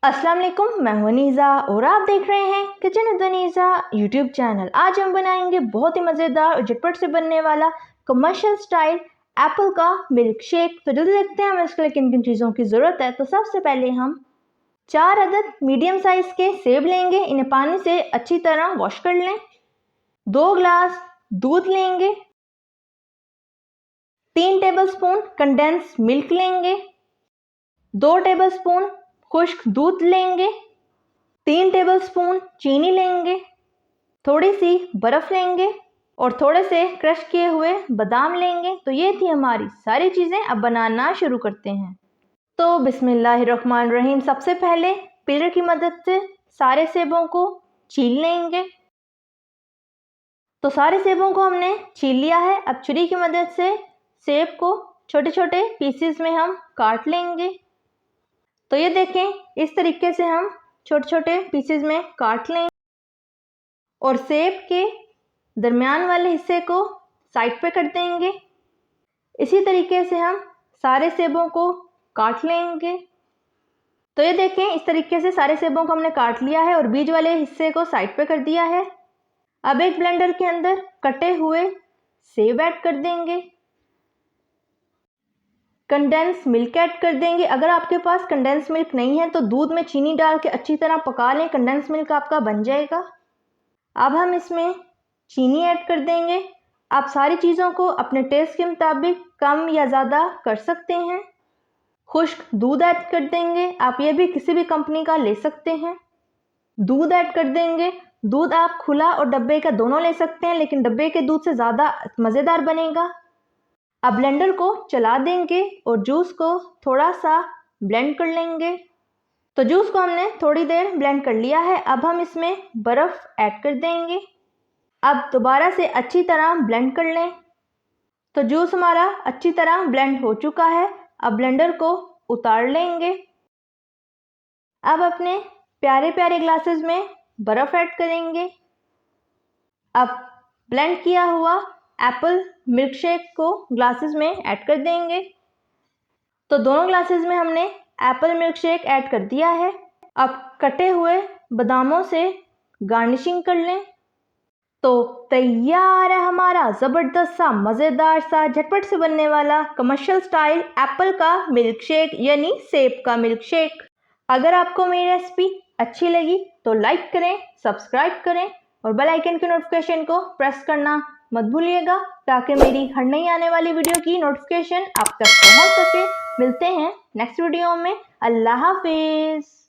अस्सलाम वालेकुम, मैं हूं अनीज़ा और आप देख रहे हैं kitchen with Aniza YouTube channel. आज हम बनाएंगे बहुत ही मज़ेदार और झटपट से बनने वाला कमर्शियल स्टाइल एप्पल का मिल्क शेक। तो जल्दी देखते हैं हमें इसके लिए किन किन चीज़ों की ज़रूरत है। तो सबसे पहले हम 4 अदद मीडियम साइज़ के सेब लेंगे। इन्हें पानी से अच्छी तरह वॉश कर लें। 2 ग्लास दूध लेंगे। 3 टेबलस्पून कंडेंस मिल्क लेंगे। 2 टेबलस्पून खुश्क दूध लेंगे। 3 टेबलस्पून चीनी लेंगे। थोड़ी सी बर्फ़ लेंगे और थोड़े से क्रश किए हुए बादाम लेंगे। तो ये थी हमारी सारी चीज़ें। अब बनाना शुरू करते हैं। तो बिस्मिल्लाहिर्रहमानिर्रहीम। सबसे पहले पिलर की मदद से सारे सेबों को छील लेंगे। तो सारे सेबों को हमने छील लिया है। अब छुरी की मदद से सेब को छोटे छोटे पीसेस में हम काट लेंगे। तो ये देखें, इस तरीके से हम छोटे छोटे पीसेस में काट लें और सेब के दरमियान वाले हिस्से को साइड पे कर देंगे। इसी तरीके से हम सारे सेबों को काट लेंगे। तो ये देखें, इस तरीके से सारे सेबों को हमने काट लिया है और बीज वाले हिस्से को साइड पे कर दिया है। अब एक ब्लेंडर के अंदर कटे हुए सेब ऐड कर देंगे। कंडेंस मिल्क ऐड कर देंगे। अगर आपके पास कंडेंस मिल्क नहीं है तो दूध में चीनी डाल के अच्छी तरह पका लें, कंडेंस मिल्क आपका बन जाएगा। अब हम इसमें चीनी ऐड कर देंगे। आप सारी चीज़ों को अपने टेस्ट के मुताबिक कम या ज़्यादा कर सकते हैं। खुश्क दूध ऐड कर देंगे। आप ये भी किसी भी कंपनी का ले सकते हैं। दूध ऐड कर देंगे। दूध आप खुला और डब्बे का दोनों ले सकते हैं, लेकिन डब्बे के दूध से ज़्यादा मज़ेदार बनेगा। अब ब्लेंडर को चला देंगे और जूस को थोड़ा सा ब्लेंड कर लेंगे। तो जूस को हमने थोड़ी देर ब्लेंड कर लिया है। अब हम इसमें बर्फ़ ऐड कर देंगे। अब दोबारा से अच्छी तरह ब्लेंड कर लें। तो जूस हमारा अच्छी तरह ब्लेंड हो चुका है। अब ब्लेंडर को उतार लेंगे। अब अपने प्यारे प्यारे ग्लासेस में बर्फ़ ऐड करेंगे। अब ब्लेंड किया हुआ एप्पल मिल्क शेक को ग्लासेस में ऐड कर देंगे। तो दोनों ग्लासेस में हमने एप्पल मिल्क शेक ऐड कर दिया है। अब कटे हुए बादामों से गार्निशिंग कर लें। तो तैयार है हमारा ज़बरदस्त सा मज़ेदार सा झटपट से बनने वाला कमर्शियल स्टाइल एप्पल का मिल्क शेक, यानी सेब का मिल्क शेक। अगर आपको मेरी रेसिपी अच्छी लगी तो लाइक करें, सब्सक्राइब करें और बेल आइकन के नोटिफिकेशन को प्रेस करना मत भूलिएगा, ताकि मेरी हर नई आने वाली वीडियो की नोटिफिकेशन आप तक पहुंच सके। मिलते हैं नेक्स्ट वीडियो में। अल्लाह हाफिज़।